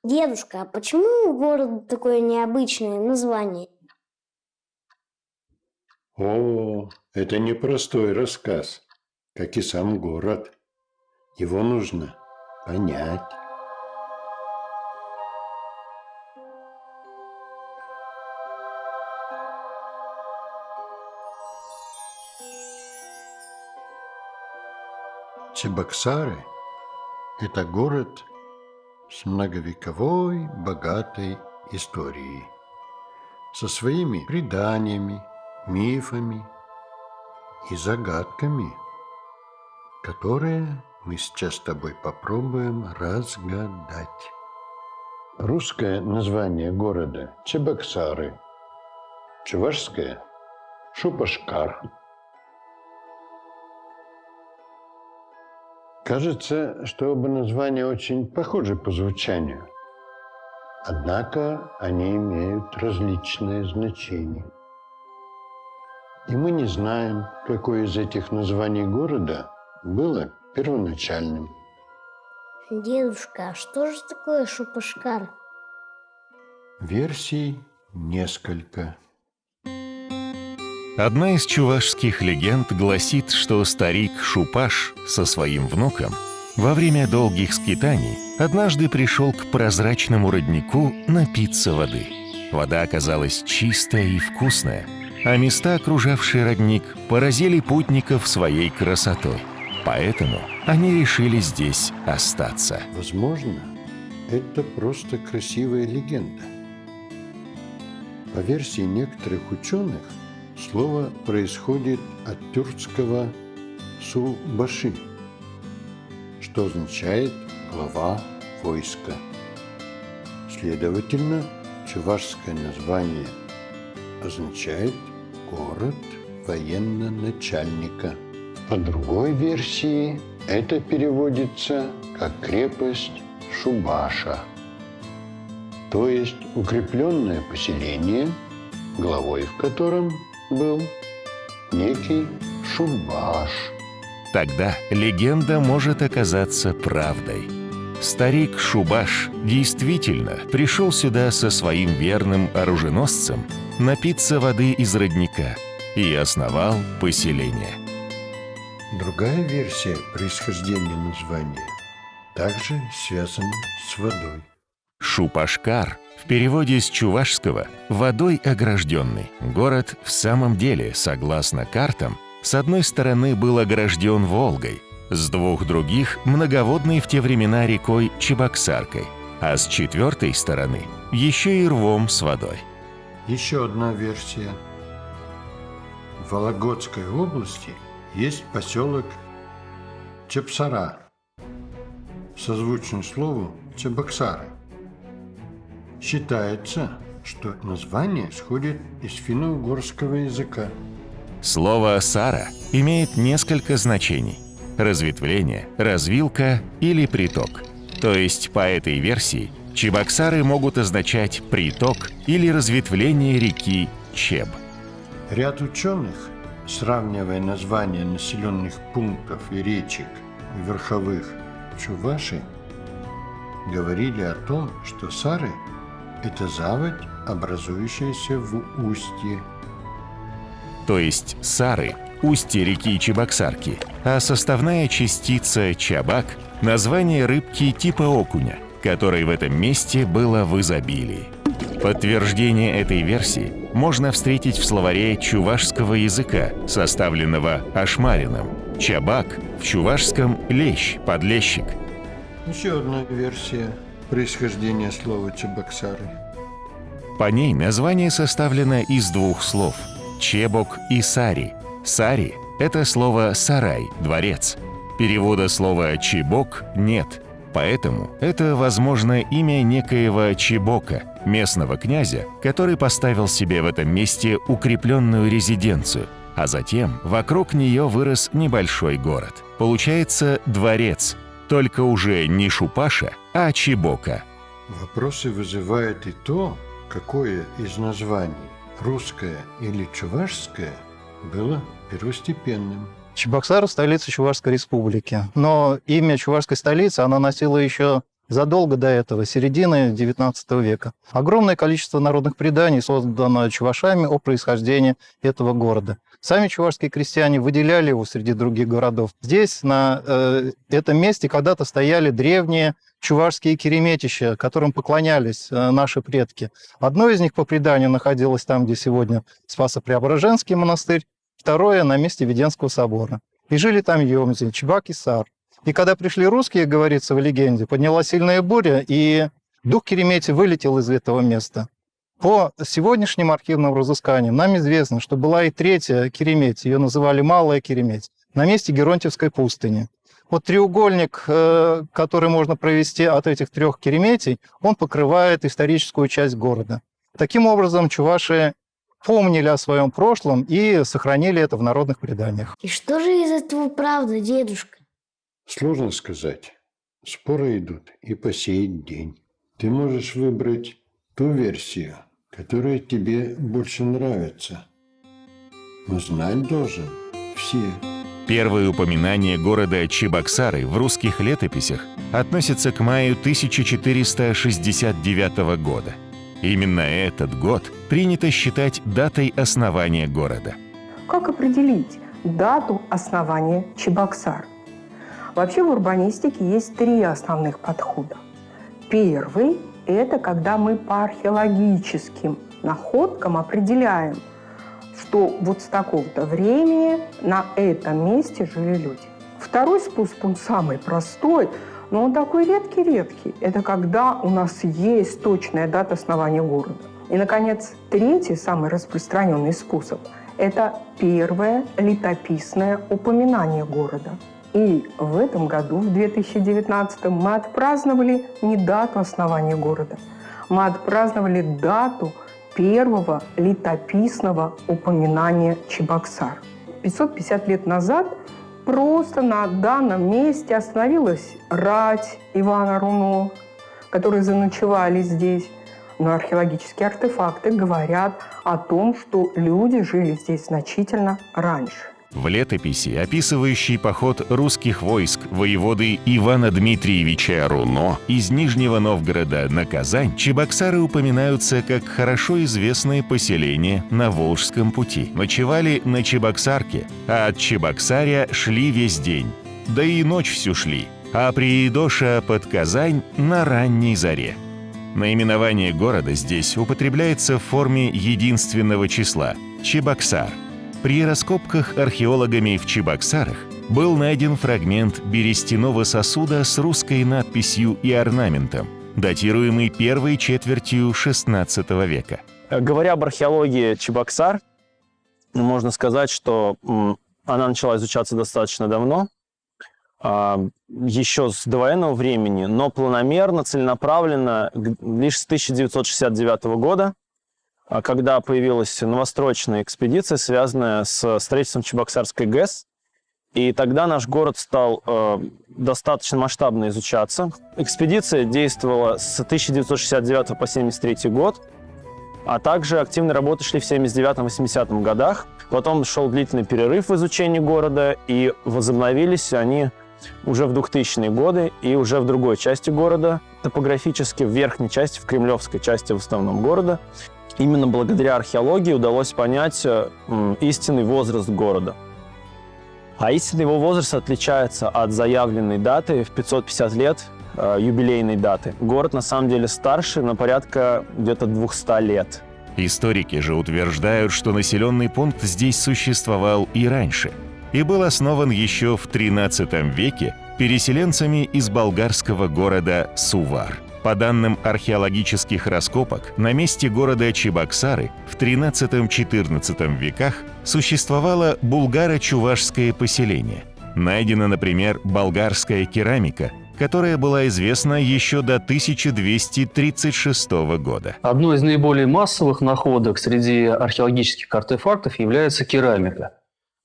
Дедушка, а почему у города такое необычное название? О, это непростой рассказ, как и сам город. Его нужно понять. Чебоксары – это город с многовековой, богатой историей, со своими преданиями, мифами и загадками, которые мы сейчас с тобой попробуем разгадать. Русское название города – Чебоксары, чувашское – Шупашкар. Кажется, что оба названия очень похожи по звучанию, однако они имеют различные значения. И мы не знаем, какое из этих названий города было первоначальным. Дедушка, а что же такое Шупашкар? Версий несколько. Одна из чувашских легенд гласит, что старик Шупаш со своим внуком во время долгих скитаний однажды пришел к прозрачному роднику напиться воды. Вода оказалась чистая и вкусная, а места, окружавшие родник, поразили путников своей красотой. Поэтому они решили здесь остаться. Возможно, это просто красивая легенда. По версии некоторых ученых, слово происходит от тюркского «су-баши», что означает «глава войска». Следовательно, чувашское название означает «город военно-начальника». По другой версии, это переводится как «крепость Шубаша», то есть укрепленное поселение, главой в котором был некий Шубаш. Тогда легенда может оказаться правдой. Старик Шубаш действительно пришел сюда со своим верным оруженосцем напиться воды из родника и основал поселение. Другая версия происхождения названия также связана с водой. Шупашкар в переводе с чувашского «водой огражденный». Город в самом деле, согласно картам, с одной стороны был огражден Волгой, с двух других – многоводной в те времена рекой Чебоксаркой, а с четвертой стороны – еще и рвом с водой. Еще одна версия. В Вологодской области есть поселок Чебсара, созвучный слову Чебоксары. Считается, что название исходит из финно-угорского языка. Слово «сара» имеет несколько значений – разветвление, развилка или приток. То есть, по этой версии, Чебоксары могут означать приток или разветвление реки Чеб. Ряд ученых, сравнивая названия населенных пунктов и речек верховых Чуваши, говорили о том, что Сары – это заводь, образующаяся в устье. То есть Сары – устье реки Чебоксарки, а составная частица Чабак – название рыбки типа окуня, которой в этом месте было в изобилии. Подтверждение этой версии можно встретить в словаре чувашского языка, составленного Ашмарином. Чабак в чувашском лещ, подлещик. Еще одна версия происхождения слова Чебоксары. По ней название составлено из двух слов – чебок и сари. Сари – это слово «сарай», «дворец». Перевода слова «чебок» нет, поэтому это, возможно, имя некоего Чебока, местного князя, который поставил себе в этом месте укрепленную резиденцию, а затем вокруг нее вырос небольшой город. Получается дворец, только уже не Шупаша, а Чебока. Вопросы вызывает и то, какое из названий, русское или чувашское, было первостепенным. Чебоксары – столица Чувашской республики. Но имя чувашской столицы она носила еще задолго до этого, середины XIX века. Огромное количество народных преданий создано чувашами о происхождении этого города. Сами чувашские крестьяне выделяли его среди других городов. Здесь, на этом месте, когда-то стояли древние чувашские кереметища, которым поклонялись наши предки. Одно из них, по преданию, находилось там, где сегодня Спасо-Преображенский монастырь, второе – на месте Веденского собора. И жили там Йомзи, Чебак и Сар. И когда пришли русские, говорится в легенде, поднялась сильная буря, и дух Керемети вылетел из этого места. По сегодняшним архивным разысканиям нам известно, что была и третья Кереметь, ее называли Малая Кереметь, на месте Геронтьевской пустыни. Вот треугольник, который можно провести от этих трех Кереметей, он покрывает историческую часть города. Таким образом, чуваши помнили о своем прошлом и сохранили это в народных преданиях. И что же из этого правда, дедушка? Сложно сказать. Споры идут и по сей день. Ты можешь выбрать ту версию, которая тебе больше нравится. Но знать должен все. Первые упоминания города Чебоксары в русских летописях относятся к маю 1469 года. Именно этот год принято считать датой основания города. Как определить дату основания Чебоксар? Вообще в урбанистике есть три основных подхода. Первый – это когда мы по археологическим находкам определяем, что вот с такого-то времени на этом месте жили люди. Второй способ, он самый простой, но он такой редкий-редкий. Это когда у нас есть точная дата основания города. И, наконец, третий, самый распространенный способ – это первое летописное упоминание города. И в этом году, в 2019, мы отпраздновали не дату основания города, мы отпраздновали дату первого летописного упоминания Чебоксар. 550 лет назад просто на данном месте остановилась рать Ивана Руно, которые заночевали здесь. Но археологические артефакты говорят о том, что люди жили здесь значительно раньше. В летописи, описывающей поход русских войск воеводы Ивана Дмитриевича Руно из Нижнего Новгорода на Казань, Чебоксары упоминаются как хорошо известное поселение на Волжском пути. Ночевали на Чебоксарке, а от Чебоксаря шли весь день. Да и ночь всю шли, а приедоша под Казань на ранней заре. Наименование города здесь употребляется в форме единственного числа – Чебоксар. При раскопках археологами в Чебоксарах был найден фрагмент берестяного сосуда с русской надписью и орнаментом, датируемый первой четвертью XVI века. Говоря об археологии Чебоксар, можно сказать, что она начала изучаться достаточно давно, еще с довоенного времени, но планомерно, целенаправленно лишь с 1969 года, когда появилась новостроечная экспедиция, связанная с строительством Чебоксарской ГЭС. И тогда наш город стал достаточно масштабно изучаться. Экспедиция действовала с 1969 по 1973 год, а также активные работы шли в 1979-80 годах. Потом шел длительный перерыв в изучении города, и возобновились они уже в 2000-е годы и уже в другой части города, топографически в верхней части, в кремлевской части в основном города. Именно благодаря археологии удалось понять истинный возраст города. А истинный его возраст отличается от заявленной даты в 550 лет, юбилейной даты. Город на самом деле старше на порядка где-то 200 лет. Историки же утверждают, что населенный пункт здесь существовал и раньше, и был основан еще в XIII веке переселенцами из болгарского города Сувар. По данным археологических раскопок, на месте города Чебоксары в XIII-XIV веках существовало булгаро-чувашское поселение. Найдена, например, болгарская керамика, которая была известна еще до 1236 года. Одной из наиболее массовых находок среди археологических артефактов является керамика.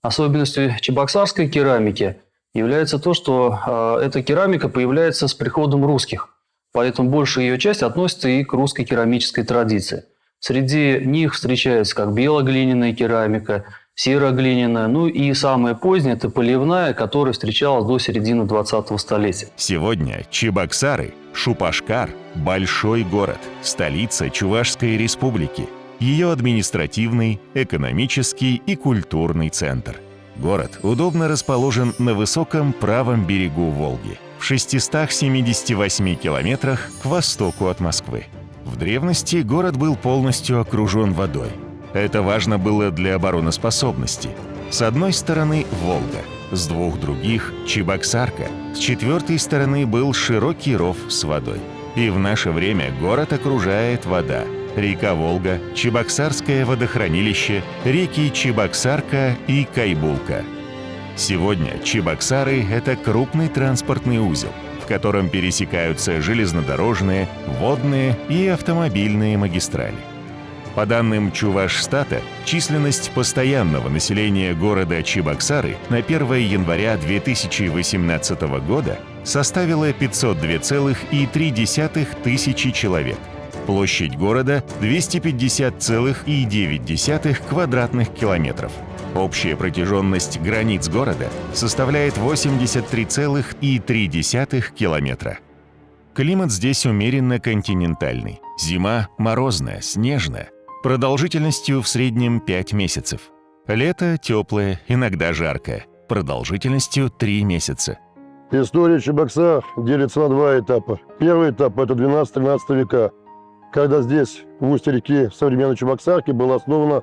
Особенностью чебоксарской керамики является то, что эта керамика появляется с приходом русских. Поэтому большая ее часть относится и к русской керамической традиции. Среди них встречается как белоглиняная керамика, сероглиняная, ну и самая поздняя – это поливная, которая встречалась до середины 20-го столетия. Сегодня Чебоксары, Шупашкар – большой город, столица Чувашской республики, ее административный, экономический и культурный центр. Город удобно расположен на высоком правом берегу Волги, в 678 километрах к востоку от Москвы. В древности город был полностью окружен водой. Это важно было для обороноспособности. С одной стороны Волга, с двух других Чебоксарка, с четвертой стороны был широкий ров с водой. И в наше время город окружает вода. Река Волга, Чебоксарское водохранилище, реки Чебоксарка и Кайбулка. Сегодня Чебоксары – это крупный транспортный узел, в котором пересекаются железнодорожные, водные и автомобильные магистрали. По данным Чувашстата, численность постоянного населения города Чебоксары на 1 января 2018 года составила 502,3 тысячи человек. Площадь города – 250,9 квадратных километров. Общая протяженность границ города составляет 83,3 километра. Климат здесь умеренно континентальный. Зима морозная, снежная, продолжительностью в среднем 5 месяцев. Лето теплое, иногда жаркое, продолжительностью 3 месяца. История Чебоксар делится на два этапа. Первый этап – это 12-13 века, когда здесь, в устье реки, в современной Чебоксарке, было основано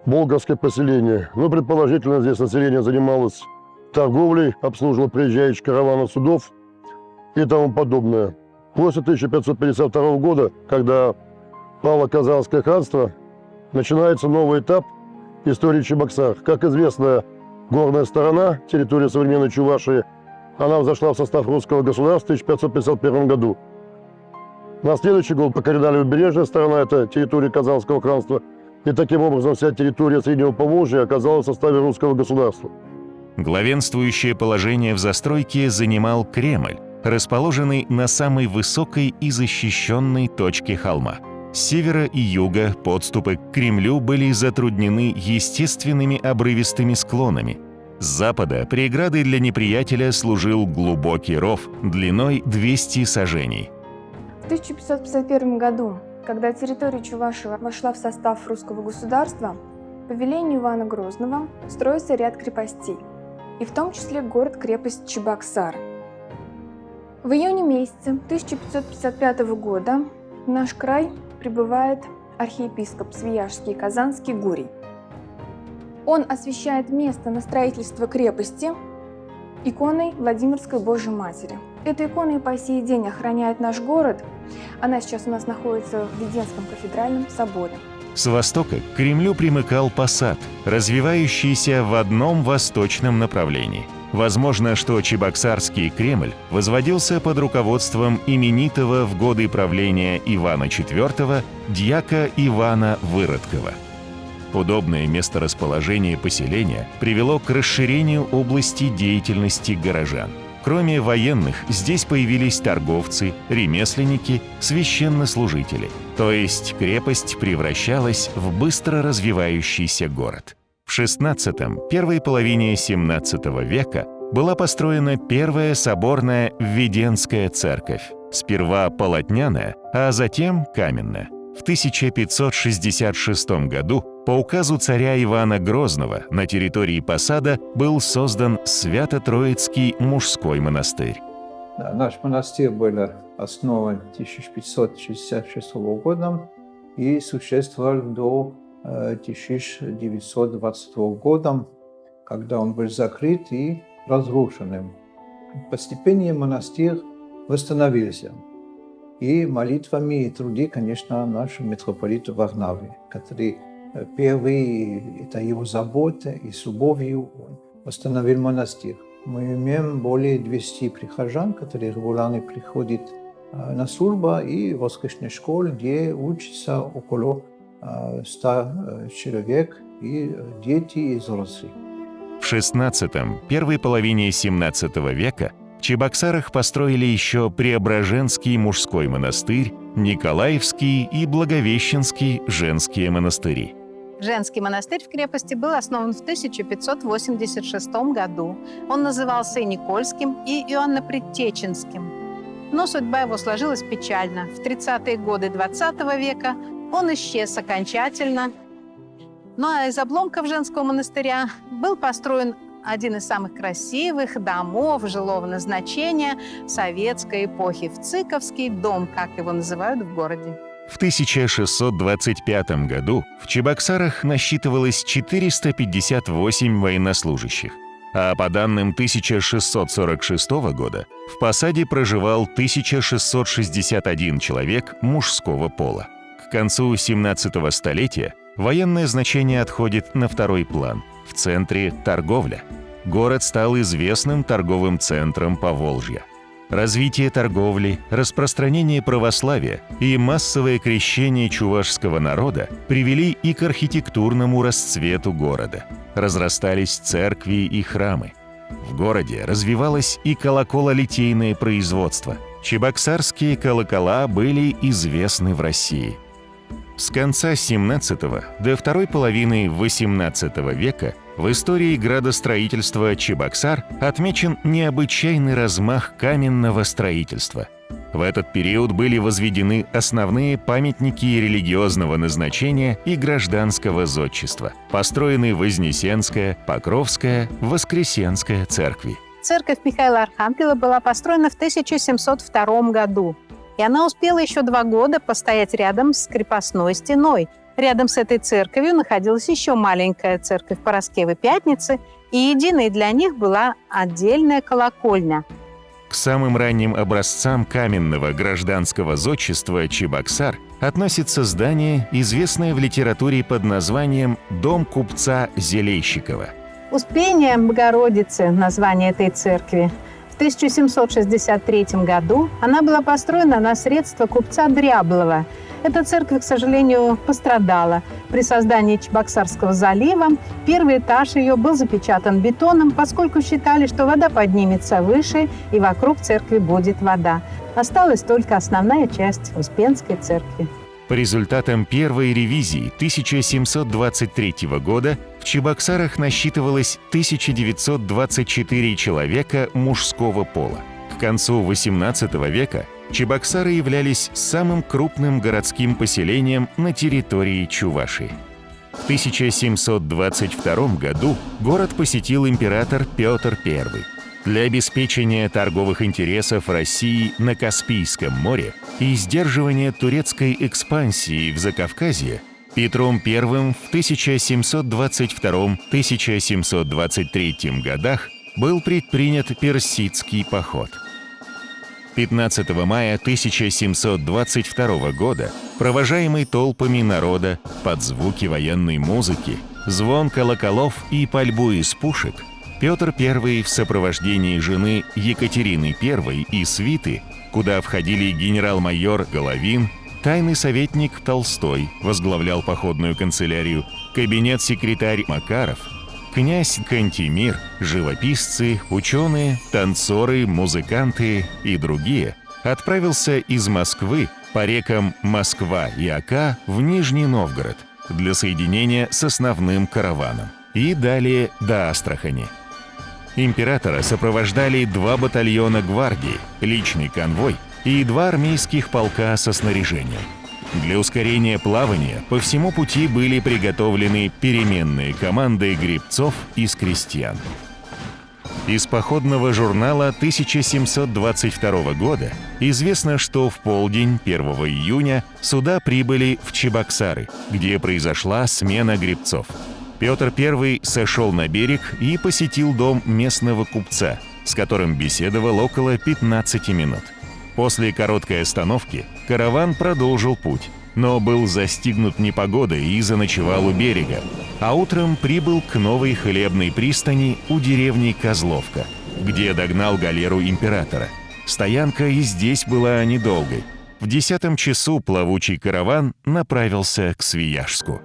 болгарское поселение. Но, предположительно, здесь население занималось торговлей, обслуживало приезжающих караванов судов и тому подобное. После 1552 года, когда пало Казанское ханство, начинается новый этап истории Чебоксар. Как известно, горная сторона, территория современной Чувашии, она взошла в состав русского государства в 1551 году. На следующий год покорена левобережная сторона, это территория Казанского ханства, и таким образом вся территория Среднего Поволжья оказалась в составе русского государства. Главенствующее положение в застройке занимал Кремль, расположенный на самой высокой и защищенной точке холма. С севера и юга подступы к Кремлю были затруднены естественными обрывистыми склонами. С запада преградой для неприятеля служил глубокий ров длиной 200 саженей. В 1551 году, когда территория Чувашии вошла в состав русского государства, по велению Ивана Грозного строится ряд крепостей, и в том числе город-крепость Чебоксар. В июне месяце 1555 года в наш край прибывает архиепископ Свияжский и Казанский Гурий. Он освящает место на строительство крепости иконой Владимирской Божьей Матери. Эта икона и по сей день охраняет наш город. Она сейчас у нас находится в Веденском кафедральном соборе. С востока к Кремлю примыкал посад, развивающийся в одном восточном направлении. Возможно, что Чебоксарский Кремль возводился под руководством именитого в годы правления Ивана IV дьяка Ивана Выродкова. Удобное месторасположение поселения привело к расширению области деятельности горожан. Кроме военных, здесь появились торговцы, ремесленники, священнослужители. То есть крепость превращалась в быстро развивающийся город. В XVI – первой половине XVII века была построена первая соборная Введенская церковь. Сперва полотняная, а затем каменная. В 1566 году по указу царя Ивана Грозного на территории посада был создан Свято-Троицкий мужской монастырь. Наш монастырь был основан 1566 года и существовал до 1920 года, когда он был закрыт и разрушен. Постепенно монастырь восстановился. И молитвами и труды, конечно, нашего митрополита Варнавы, который первый, это его забота и с любовью он восстановил монастырь. Мы имеем более 200 прихожан, которые регулярно приходят на службу и в воскресной школе, где учатся около 100 человек, и дети, и взрослые. В XVI – первой половине XVII века в Чебоксарах построили еще Преображенский мужской монастырь, Николаевский и Благовещенский женские монастыри. Женский монастырь в крепости был основан в 1586 году. Он назывался и Никольским, и Иоанно-Предтеченским. Но судьба его сложилась печально. В 30-е годы XX века он исчез окончательно. Ну а из обломков женского монастыря был построен один из самых красивых домов жилого назначения советской эпохи – Вцыковский дом, как его называют в городе. В 1625 году в Чебоксарах насчитывалось 458 военнослужащих, а по данным 1646 года в посаде проживал 1661 человек мужского пола. К концу 17-го столетия военное значение отходит на второй план. В центре – торговля. Город стал известным торговым центром Поволжья. Развитие торговли, распространение православия и массовое крещение чувашского народа привели и к архитектурному расцвету города. Разрастались церкви и храмы. В городе развивалось и колокололитейное производство. Чебоксарские колокола были известны в России. С конца 17 до второй половины 18 века в истории градостроительства Чебоксар отмечен необычайный размах каменного строительства. В этот период были возведены основные памятники религиозного назначения и гражданского зодчества. Построены Вознесенская, Покровская, Воскресенская церкви. Церковь Михаила Архангела была построена в 1702 году. И она успела еще 2 года постоять рядом с крепостной стеной. Рядом с этой церковью находилась еще маленькая церковь Параскевы Пятницы, и единой для них была отдельная колокольня. К самым ранним образцам каменного гражданского зодчества Чебоксар относится здание, известное в литературе под названием «Дом купца Зелейщикова». Успение Богородицы – название этой церкви. В 1763 году она была построена на средства купца Дряблова. Эта церковь, к сожалению, пострадала. При создании Чебоксарского залива первый этаж ее был запечатан бетоном, поскольку считали, что вода поднимется выше и вокруг церкви будет вода. Осталась только основная часть Успенской церкви. По результатам первой ревизии 1723 года в Чебоксарах насчитывалось 1924 человека мужского пола. К концу XVIII века Чебоксары являлись самым крупным городским поселением на территории Чувашии. В 1722 году город посетил император Петр I. Для обеспечения торговых интересов России на Каспийском море и сдерживания турецкой экспансии в Закавказье Петром I в 1722-1723 годах был предпринят персидский поход. 15 мая 1722 года, провожаемый толпами народа под звуки военной музыки, звон колоколов и пальбу из пушек, Петр I в сопровождении жены Екатерины I и свиты, куда входили генерал-майор Головин, тайный советник Толстой возглавлял походную канцелярию, кабинет-секретарь Макаров, князь Кантемир, живописцы, ученые, танцоры, музыканты и другие, отправился из Москвы по рекам Москва и Ока в Нижний Новгород для соединения с основным караваном и далее до Астрахани. Императора сопровождали 2 батальона гвардии, личный конвой и 2 армейских полка со снаряжением. Для ускорения плавания по всему пути были приготовлены переменные команды гребцов из крестьян. Из походного журнала 1722 года известно, что в полдень 1 июня суда прибыли в Чебоксары, где произошла смена гребцов. Петр I сошел на берег и посетил дом местного купца, с которым беседовал около 15 минут. После короткой остановки караван продолжил путь, но был застигнут непогодой и заночевал у берега, а утром прибыл к новой хлебной пристани у деревни Козловка, где догнал галеру императора. Стоянка и здесь была недолгой. В 10 часу плавучий караван направился к Свияжску.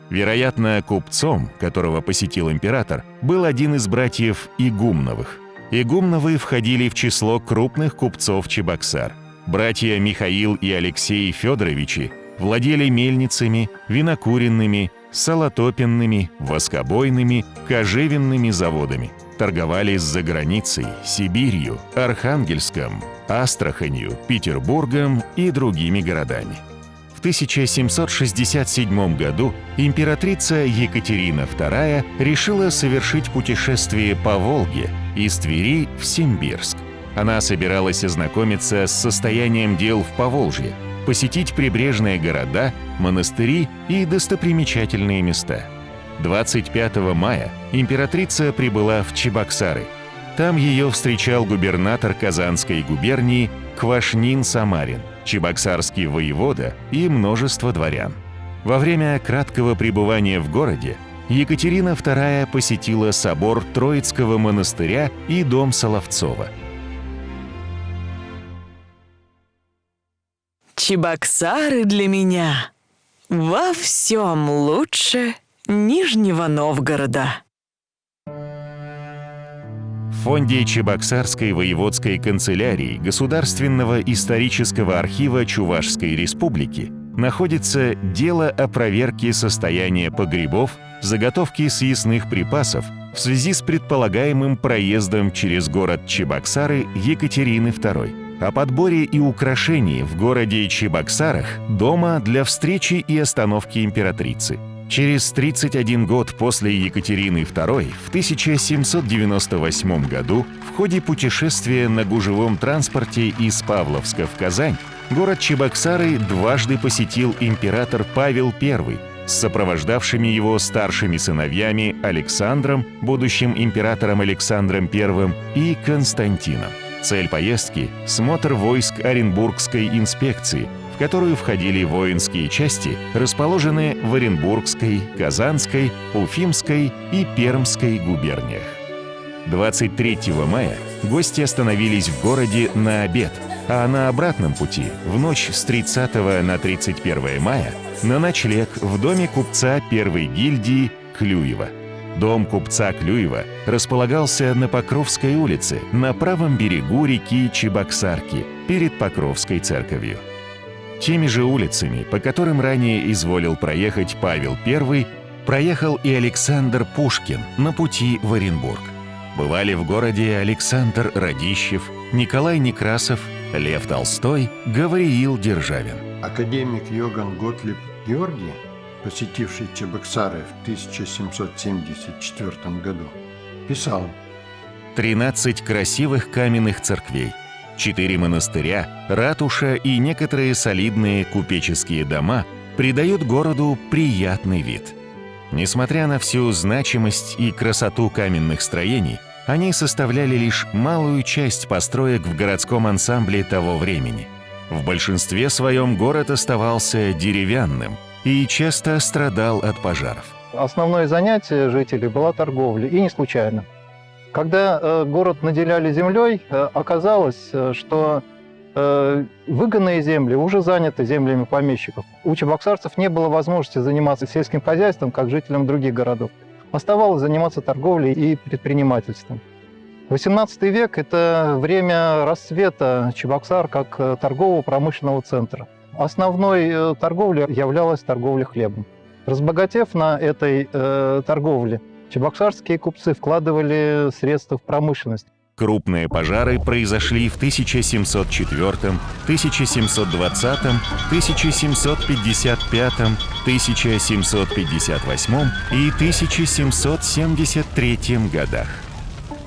Вероятно, купцом, которого посетил император, был один из братьев Игумновых. Игумновы входили в число крупных купцов Чебоксар. Братья Михаил и Алексей Федоровичи владели мельницами, винокуренными, солотопенными, воскобойными, кожевенными заводами. Торговали с заграницей, Сибирью, Архангельском, Астраханью, Петербургом и другими городами. В 1767 году императрица Екатерина II решила совершить путешествие по Волге из Твери в Симбирск. Она собиралась ознакомиться с состоянием дел в Поволжье, посетить прибрежные города, монастыри и достопримечательные места. 25 мая императрица прибыла в Чебоксары. Там ее встречал губернатор Казанской губернии Квашнин-Самарин, чебоксарский воевода и множество дворян. Во время краткого пребывания в городе Екатерина II посетила собор Троицкого монастыря и дом Соловцова. Чебоксары для меня во всем лучше Нижнего Новгорода. В фонде Чебоксарской воеводской канцелярии Государственного исторического архива Чувашской республики находится дело о проверке состояния погребов, заготовки съестных припасов в связи с предполагаемым проездом через город Чебоксары Екатерины II, о подборе и украшении в городе Чебоксарах дома для встречи и остановки императрицы. Через 31 год после Екатерины II, в 1798 году, в ходе путешествия на гужевом транспорте из Павловска в Казань, город Чебоксары дважды посетил император Павел I с сопровождавшими его старшими сыновьями Александром, будущим императором Александром I, и Константином. Цель поездки – смотр войск Оренбургской инспекции, в которую входили воинские части, расположенные в Оренбургской, Казанской, Уфимской и Пермской губерниях. 23 мая гости остановились в городе на обед, а на обратном пути, в ночь с 30 на 31 мая, на ночлег в доме купца первой гильдии Клюева. Дом купца Клюева располагался на Покровской улице, на правом берегу реки Чебоксарки, перед Покровской церковью. Теми же улицами, по которым ранее изволил проехать Павел I, проехал и Александр Пушкин на пути в Оренбург. Бывали в городе Александр Радищев, Николай Некрасов, Лев Толстой, Гавриил Державин. Академик Йоган Готлиб Георгий, посетивший Чебоксары в 1774 году, писал: 13 красивых каменных церквей, 4 монастыря, ратуша и некоторые солидные купеческие дома придают городу приятный вид. Несмотря на всю значимость и красоту каменных строений, они составляли лишь малую часть построек в городском ансамбле того времени. В большинстве своем город оставался деревянным и часто страдал от пожаров. Основное занятие жителей была торговля, и не случайно. Когда город наделяли землей, оказалось, что выгонные земли уже заняты землями помещиков. У чебоксарцев не было возможности заниматься сельским хозяйством, как жителям других городов. Оставалось заниматься торговлей и предпринимательством. XVIII век – это время расцвета Чебоксар как торгово-промышленного центра. Основной торговлей являлась торговля хлебом. Разбогатев на этой торговле, чебоксарские купцы вкладывали средства в промышленность. Крупные пожары произошли в 1704, 1720, 1755, 1758 и 1773 годах.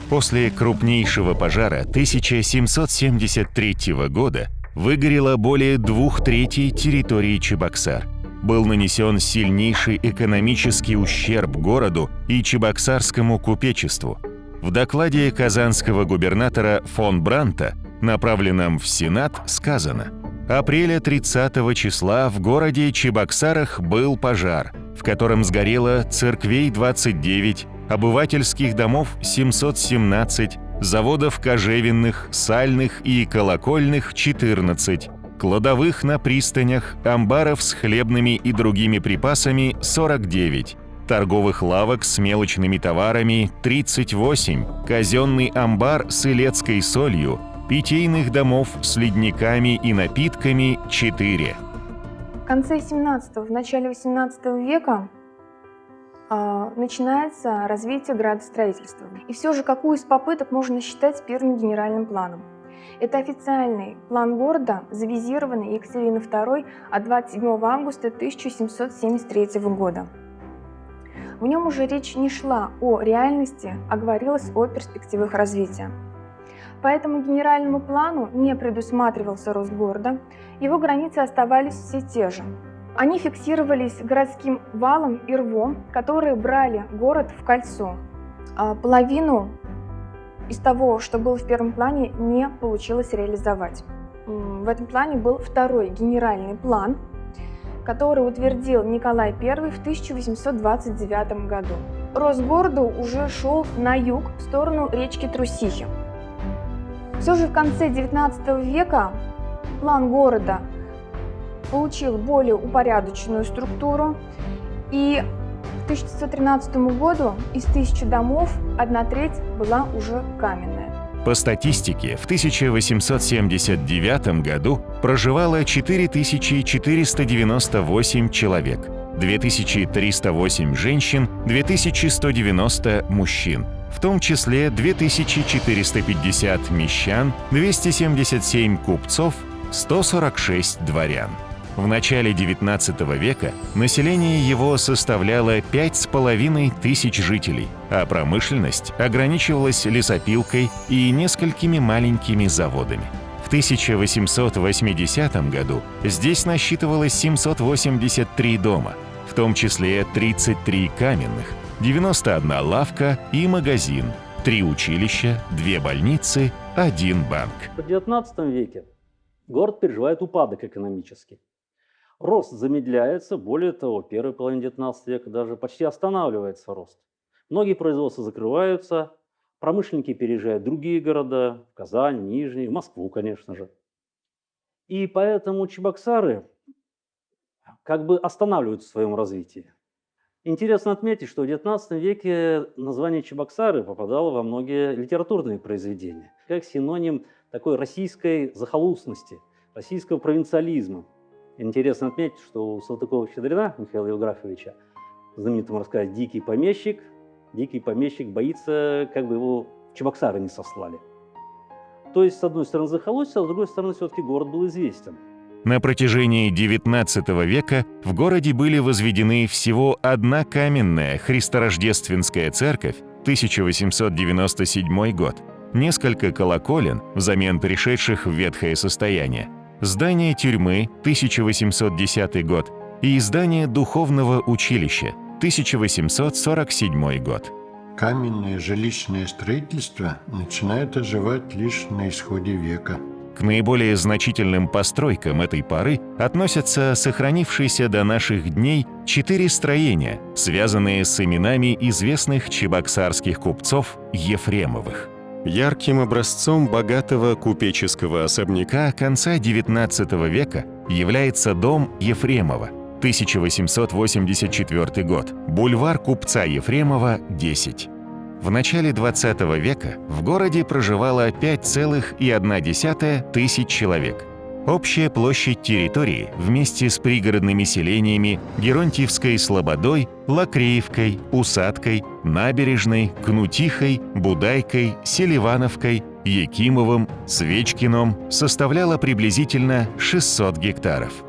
После крупнейшего пожара 1773 года выгорело более 2/3 территории Чебоксар. Был нанесен сильнейший экономический ущерб городу и чебоксарскому купечеству. В докладе казанского губернатора фон Бранта, направленном в Сенат, сказано: апреля 30 числа в городе Чебоксарах был пожар, в котором сгорело церквей 29, обывательских домов 717, заводов кожевенных, сальных и колокольных 14, кладовых на пристанях, амбаров с хлебными и другими припасами 49, торговых лавок с мелочными товарами 38, казенный амбар с илецкой солью, питейных домов с ледниками и напитками 4. В конце 17-го, в начале 18 века начинается развитие градостроительства. И все же, какую из попыток можно считать первым генеральным планом? Это официальный план города, завизированный Екатериной II от 27 августа 1773 года. В нем уже речь не шла о реальности, а говорилось о перспективах развития. Поэтому генеральному плану не предусматривался рост города, его границы оставались все те же. Они фиксировались городским валом и рвом, которые брали город в кольцо. Половину из того, что было в первом плане, не получилось реализовать. В этом плане был второй генеральный план, который утвердил Николай I в 1829 году. Рост города уже шел на юг, в сторону речки Трусихи. Все же в конце XIX века план города получил более упорядоченную структуру, и к 1913 году из 1000 домов 1/3 была уже каменная. По статистике, в 1879 году проживало 4498 человек, 2308 женщин, 2190 мужчин, в том числе 2450 мещан, 277 купцов, 146 дворян. В начале XIX века население его составляло 5500 жителей, а промышленность ограничивалась лесопилкой и несколькими маленькими заводами. В 1880 году здесь насчитывалось 783 дома, в том числе 33 каменных, 91 лавка и магазин, 3 училища, 2 больницы, 1 банк. В XIX веке город переживает упадок экономический. Рост замедляется, более того, в первой половине XIX века даже почти останавливается рост. Многие производства закрываются, промышленники переезжают в другие города, в Казань, Нижний, в Москву, конечно же. И поэтому чебоксары как бы останавливаются в своем развитии. Интересно отметить, что в XIX веке название Чебоксары попадало во многие литературные произведения, как синоним такой российской захолустности, российского провинциализма. Интересно отметить, что у Салтыкова-Щедрина Михаила Евграфовича, знаменитому рассказе «Дикий помещик» боится, как бы его в Чебоксары не сослали. То есть, с одной стороны, захолустье, а с другой стороны, все-таки город был известен. На протяжении XIX века в городе были возведены всего одна каменная христорождественская церковь, 1897 год, несколько колоколен, взамен перешедших в ветхое состояние, здание тюрьмы, 1810 год, и здание духовного училища, 1847 год. Каменное жилищное строительство начинает оживать лишь на исходе века. К наиболее значительным постройкам этой поры относятся сохранившиеся до наших дней 4 строения, связанные с именами известных чебоксарских купцов Ефремовых. Ярким образцом богатого купеческого особняка конца XIX века является дом Ефремова, 1884 год, бульвар купца Ефремова, 10. В начале XX века в городе проживало 5,1 тысяч человек. Общая площадь территории вместе с пригородными селениями Геронтьевской Слободой, Лакреевкой, Усадкой, Набережной, Кнутихой, Будайкой, Селивановкой, Якимовым, Свечкиным составляла приблизительно 600 гектаров.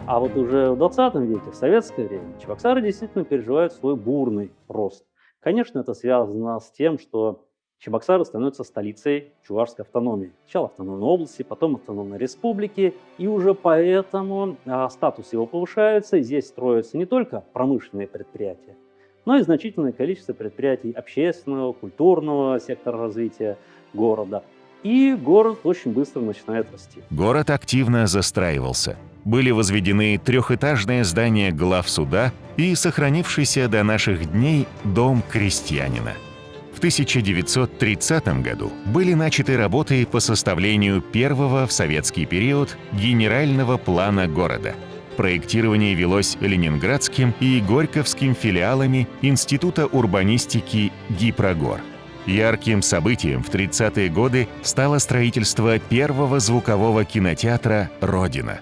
А вот уже в 20 веке, в советское время, чебоксары действительно переживают свой бурный рост. Конечно, это связано с тем, что Чебоксары становятся столицей чувашской автономии. Сначала автономной области, потом автономной республики. И уже поэтому статус его повышается. И здесь строятся не только промышленные предприятия, но и значительное количество предприятий общественного, культурного сектора развития города. И город очень быстро начинает расти. Город активно застраивался. Были возведены трехэтажное здание главсуда и сохранившийся до наших дней дом крестьянина. В 1930 году были начаты работы по составлению первого в советский период генерального плана города. Проектирование велось Ленинградским и Горьковским филиалами Института урбанистики «Гипрогор». Ярким событием в 30-е годы стало строительство первого звукового кинотеатра «Родина».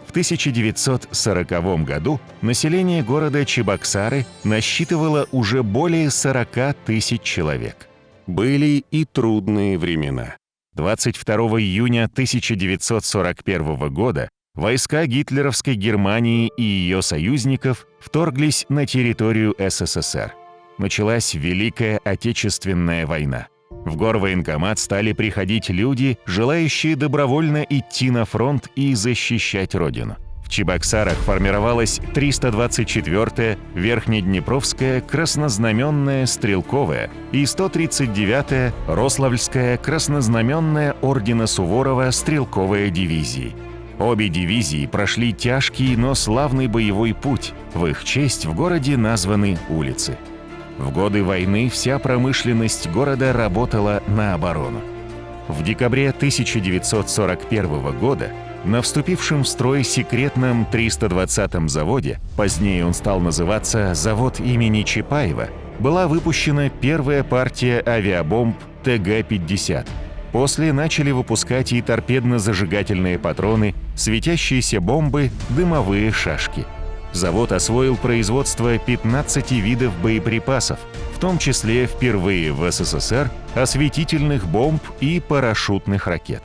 В 1940 году население города Чебоксары насчитывало уже более 40 тысяч человек. Были и трудные времена. 22 июня 1941 года войска гитлеровской Германии и ее союзников вторглись на территорию СССР. Началась Великая Отечественная война. В горвоенкомат стали приходить люди, желающие добровольно идти на фронт и защищать Родину. В Чебоксарах формировалась 324-я Верхнеднепровская краснознаменная стрелковая и 139-я Рославльская краснознаменная ордена Суворова стрелковая дивизии. Обе дивизии прошли тяжкий, но славный боевой путь. В их честь в городе названы улицы. В годы войны вся промышленность города работала на оборону. В декабре 1941 года на вступившем в строй секретном 320-м заводе, позднее он стал называться «Завод имени Чапаева», была выпущена первая партия авиабомб ТГ-50. После начали выпускать и торпедно-зажигательные патроны, светящиеся бомбы, дымовые шашки. Завод освоил производство 15 видов боеприпасов, в том числе впервые в СССР осветительных бомб и парашютных ракет.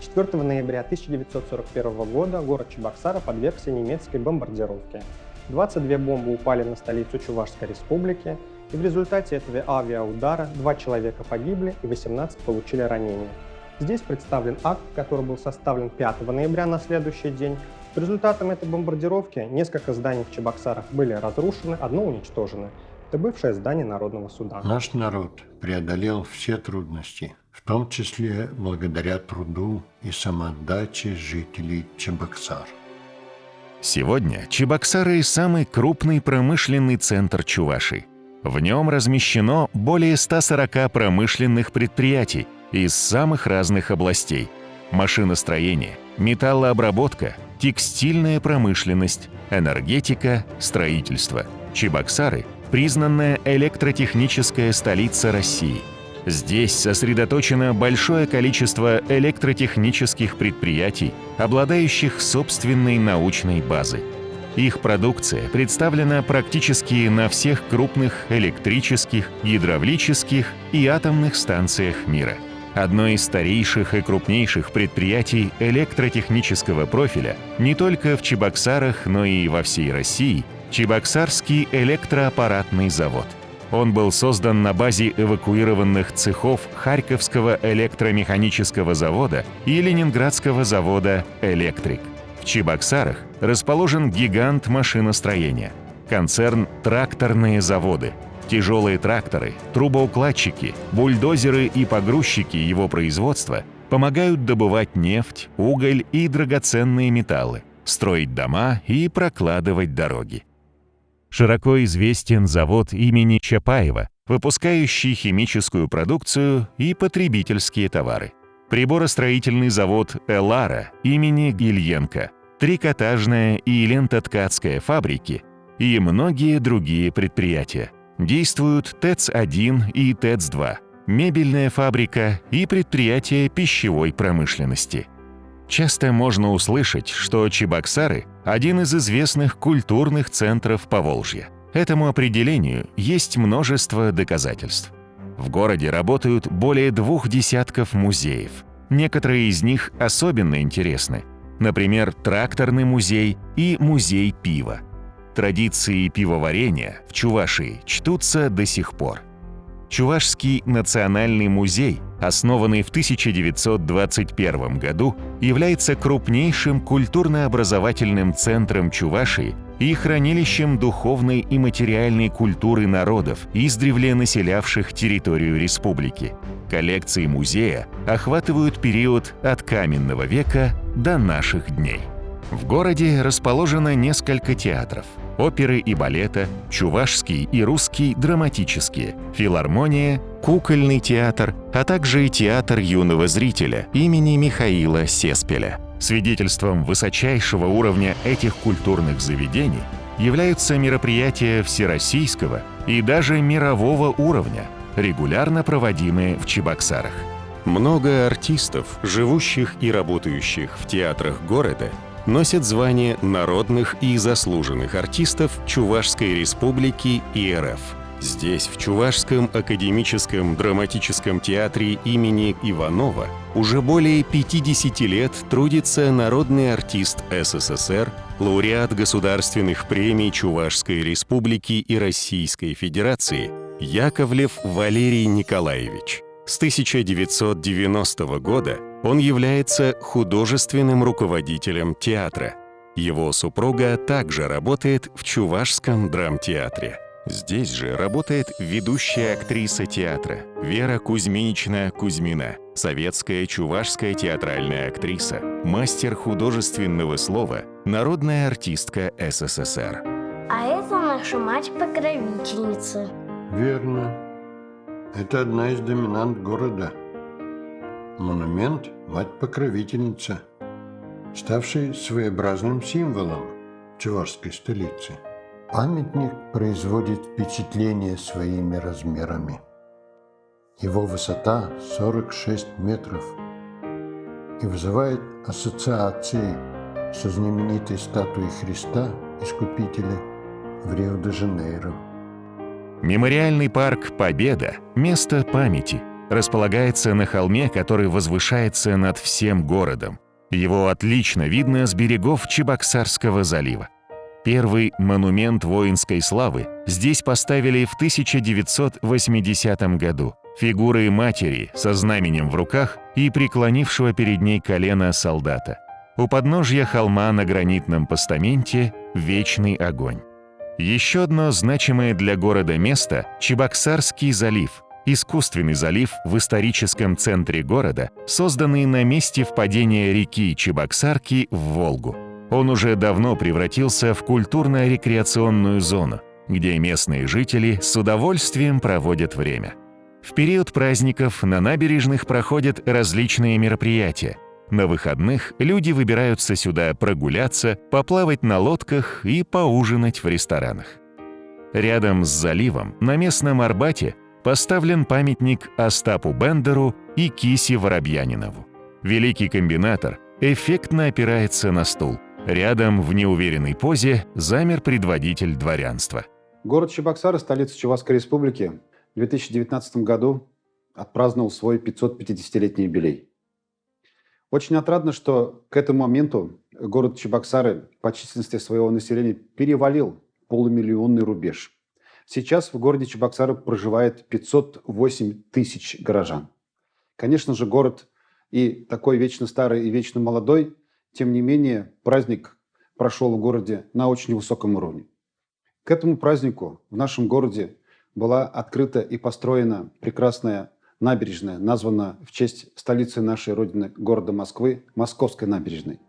4 ноября 1941 года город Чебоксары подвергся немецкой бомбардировке. 22 бомбы упали на столицу Чувашской республики, и в результате этого авиаудара 2 человека погибли и 18 получили ранения. Здесь представлен акт, который был составлен 5 ноября на следующий день. По результатам этой бомбардировки несколько зданий в Чебоксарах были разрушены, одно уничтожено. Это бывшее здание Народного суда. Наш народ преодолел все трудности, в том числе благодаря труду и самоотдаче жителей Чебоксар. Сегодня Чебоксары – самый крупный промышленный центр Чувашии. В нем размещено более 140 промышленных предприятий из самых разных областей – машиностроение, металлообработка, текстильная промышленность, энергетика, строительство. Чебоксары – признанная электротехническая столица России. Здесь сосредоточено большое количество электротехнических предприятий, обладающих собственной научной базой. Их продукция представлена практически на всех крупных электрических, гидравлических и атомных станциях мира. Одно из старейших и крупнейших предприятий электротехнического профиля не только в Чебоксарах, но и во всей России – Чебоксарский электроаппаратный завод. Он был создан на базе эвакуированных цехов Харьковского электромеханического завода и Ленинградского завода «Электрик». В Чебоксарах расположен гигант машиностроения – концерн «Тракторные заводы». Тяжелые тракторы, трубоукладчики, бульдозеры и погрузчики его производства помогают добывать нефть, уголь и драгоценные металлы, строить дома и прокладывать дороги. Широко известен завод имени Чапаева, выпускающий химическую продукцию и потребительские товары. Приборостроительный завод «Элара» имени Ильенко, трикотажная и лентоткацкая фабрики и многие другие предприятия. Действуют ТЭЦ-1 и ТЭЦ-2, мебельная фабрика и предприятия пищевой промышленности. Часто можно услышать, что Чебоксары – один из известных культурных центров Поволжья. Этому определению есть множество доказательств. В городе работают более 20 музеев. Некоторые из них особенно интересны. Например, тракторный музей и музей пива. Традиции пивоварения в Чувашии чтутся до сих пор. Чувашский национальный музей, основанный в 1921 году, является крупнейшим культурно-образовательным центром Чувашии и хранилищем духовной и материальной культуры народов, издревле населявших территорию республики. Коллекции музея охватывают период от каменного века до наших дней. В городе расположено несколько театров – оперы и балета, чувашский и русский драматические, филармония, кукольный театр, а также и театр юного зрителя имени Михаила Сеспеля. Свидетельством высочайшего уровня этих культурных заведений являются мероприятия всероссийского и даже мирового уровня, регулярно проводимые в Чебоксарах. Много артистов, живущих и работающих в театрах города, носят звание народных и заслуженных артистов Чувашской Республики и РФ. Здесь, в Чувашском академическом драматическом театре имени Иванова, уже более 50 лет трудится народный артист СССР, лауреат государственных премий Чувашской Республики и Российской Федерации Яковлев Валерий Николаевич. С 1990 года он является художественным руководителем театра. Его супруга также работает в Чувашском драмтеатре. Здесь же работает ведущая актриса театра Вера Кузьминична Кузьмина, советская чувашская театральная актриса, мастер художественного слова, народная артистка СССР. А это наша мать-покровительница. Верно. Это одна из доминант города. Монумент «Мать-покровительница», ставший своеобразным символом чувашской столицы. Памятник производит впечатление своими размерами. Его высота 46 метров и вызывает ассоциации со знаменитой статуей Христа Искупителя в Рио-де-Жанейро. Мемориальный парк «Победа» – место памяти. Располагается на холме, который возвышается над всем городом. Его отлично видно с берегов Чебоксарского залива. Первый монумент воинской славы здесь поставили в 1980 году. Фигуры матери со знаменем в руках и преклонившего перед ней колено солдата. У подножья холма на гранитном постаменте вечный огонь. Еще одно значимое для города место – Чебоксарский залив. Искусственный залив в историческом центре города, созданный на месте впадения реки Чебоксарки в Волгу. Он уже давно превратился в культурно-рекреационную зону, где местные жители с удовольствием проводят время. В период праздников на набережных проходят различные мероприятия. На выходных люди выбираются сюда прогуляться, поплавать на лодках и поужинать в ресторанах. Рядом с заливом на местном Арбате поставлен памятник Остапу Бендеру и Кисе Воробьянинову. Великий комбинатор эффектно опирается на стул. Рядом в неуверенной позе замер предводитель дворянства. Город Чебоксары, столица Чувашской Республики, в 2019 году отпраздновал свой 550-летний юбилей. Очень отрадно, что к этому моменту город Чебоксары по численности своего населения перевалил полумиллионный рубеж. Сейчас в городе Чебоксары проживает 508 тысяч горожан. Конечно же, город и такой вечно старый, и вечно молодой, тем не менее, праздник прошел в городе на очень высоком уровне. К этому празднику в нашем городе была открыта и построена прекрасная набережная, названа в честь столицы нашей родины, города Москвы, Московской набережной.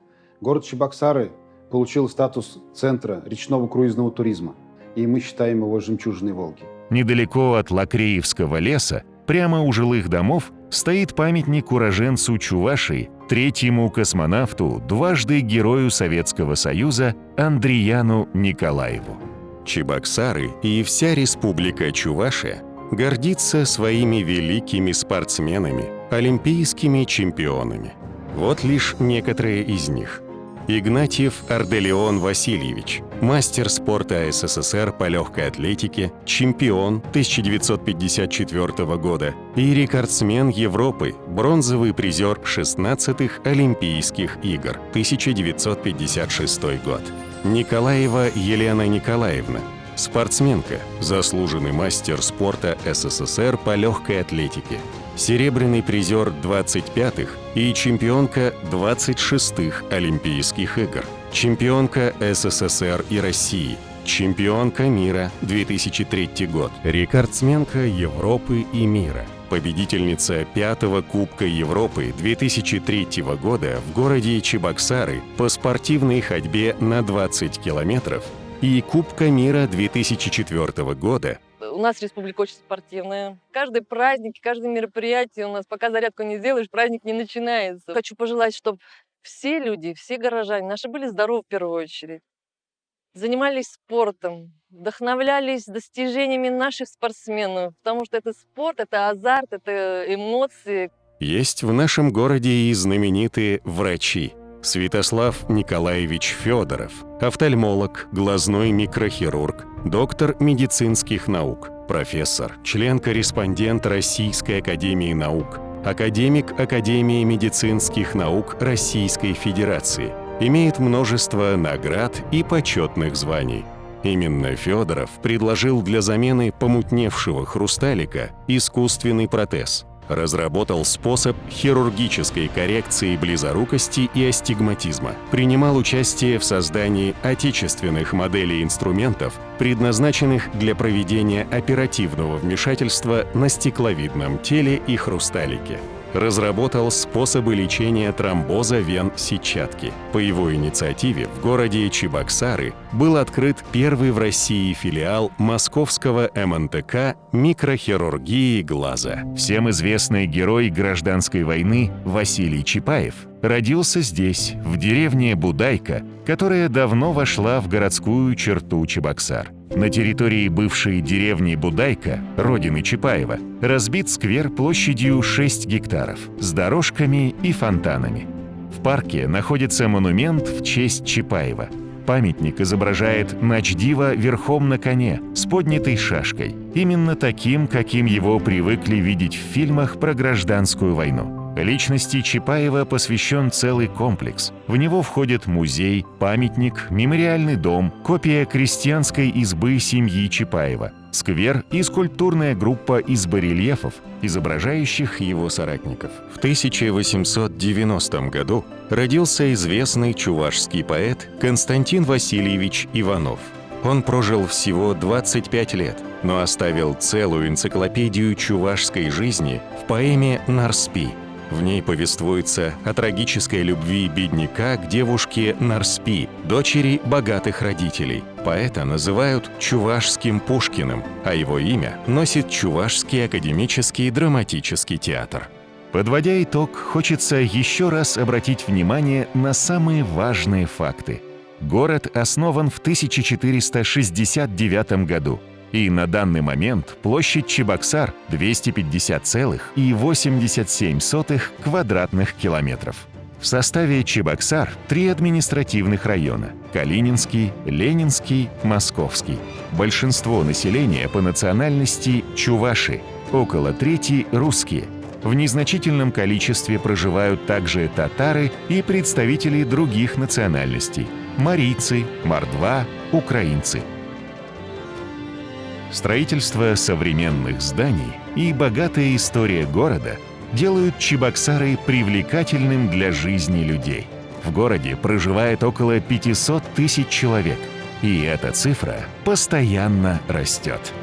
Город Чебоксары получил статус центра речного круизного туризма, и мы считаем его жемчужиной Волги. Недалеко от Лакреевского леса, прямо у жилых домов, стоит памятник уроженцу Чувашии, третьему космонавту, дважды Герою Советского Союза Андрияну Николаеву. Чебоксары и вся республика Чувашия гордится своими великими спортсменами, олимпийскими чемпионами. Вот лишь некоторые из них. Игнатьев Арделеон Васильевич, мастер спорта СССР по легкой атлетике, чемпион 1954 года и рекордсмен Европы, бронзовый призер 16-х Олимпийских игр 1956 год. Николаева Елена Николаевна, спортсменка, заслуженный мастер спорта СССР по легкой атлетике, серебряный призер 25-х и чемпионка 26-х Олимпийских игр, чемпионка СССР и России, чемпионка мира 2003 год, рекордсменка Европы и мира, победительница 5-го Кубка Европы 2003 года в городе Чебоксары по спортивной ходьбе на 20 километров и Кубка мира 2004 года. У нас республика очень спортивная. Каждый праздник, каждое мероприятие у нас, пока зарядку не сделаешь, праздник не начинается. Хочу пожелать, чтобы все люди, все горожане наши были здоровы в первую очередь. Занимались спортом, вдохновлялись достижениями наших спортсменов, потому что это спорт, это азарт, это эмоции. Есть в нашем городе и знаменитые врачи. Святослав Николаевич Федоров, офтальмолог, глазной микрохирург, доктор медицинских наук, профессор, член-корреспондент Российской академии наук, академик Академии медицинских наук Российской Федерации. Имеет множество наград и почетных званий. Именно Федоров предложил для замены помутневшего хрусталика искусственный протез. Разработал способ хирургической коррекции близорукости и астигматизма. Принимал участие в создании отечественных моделей инструментов, предназначенных для проведения оперативного вмешательства на стекловидном теле и хрусталике. Разработал способы лечения тромбоза вен сетчатки. По его инициативе в городе Чебоксары был открыт первый в России филиал московского МНТК микрохирургии глаза. Всем известный герой гражданской войны Василий Чапаев родился здесь, в деревне Будайка, которая давно вошла в городскую черту Чебоксар. На территории бывшей деревни Будайка, родины Чапаева, разбит сквер площадью 6 гектаров с дорожками и фонтанами. В парке находится монумент в честь Чапаева. Памятник изображает начдива верхом на коне с поднятой шашкой, именно таким, каким его привыкли видеть в фильмах про гражданскую войну. Личности Чапаева посвящен целый комплекс. В него входят музей, памятник, мемориальный дом, копия крестьянской избы семьи Чапаева, сквер и скульптурная группа из барельефов, изображающих его соратников. В 1890 году родился известный чувашский поэт Константин Васильевич Иванов. Он прожил всего 25 лет, но оставил целую энциклопедию чувашской жизни в поэме «Нарспи». В ней повествуется о трагической любви бедняка к девушке Нарспи, дочери богатых родителей. Поэта называют чувашским Пушкиным, а его имя носит Чувашский академический драматический театр. Подводя итог, хочется еще раз обратить внимание на самые важные факты. Город основан в 1469 году. И на данный момент площадь Чебоксар 250,87 квадратных километров. В составе Чебоксар 3 административных района – Калининский, Ленинский, Московский. Большинство населения по национальности – чуваши, около трети – русские. В незначительном количестве проживают также татары и представители других национальностей – марийцы, мордва, украинцы. Строительство современных зданий и богатая история города делают Чебоксары привлекательным для жизни людей. В городе проживает около 500 тысяч человек, и эта цифра постоянно растет.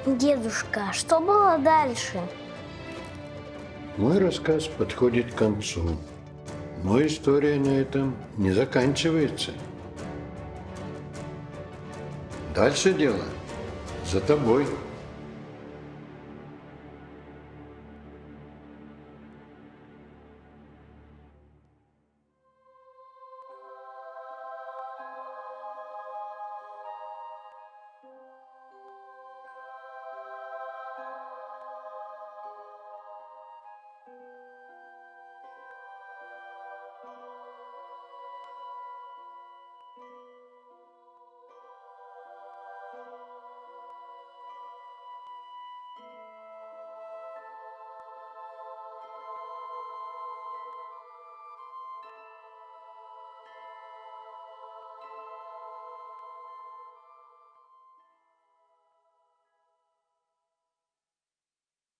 Дедушка, что было дальше? Мой рассказ подходит к концу, но история на этом не заканчивается. Дальше дело за тобой.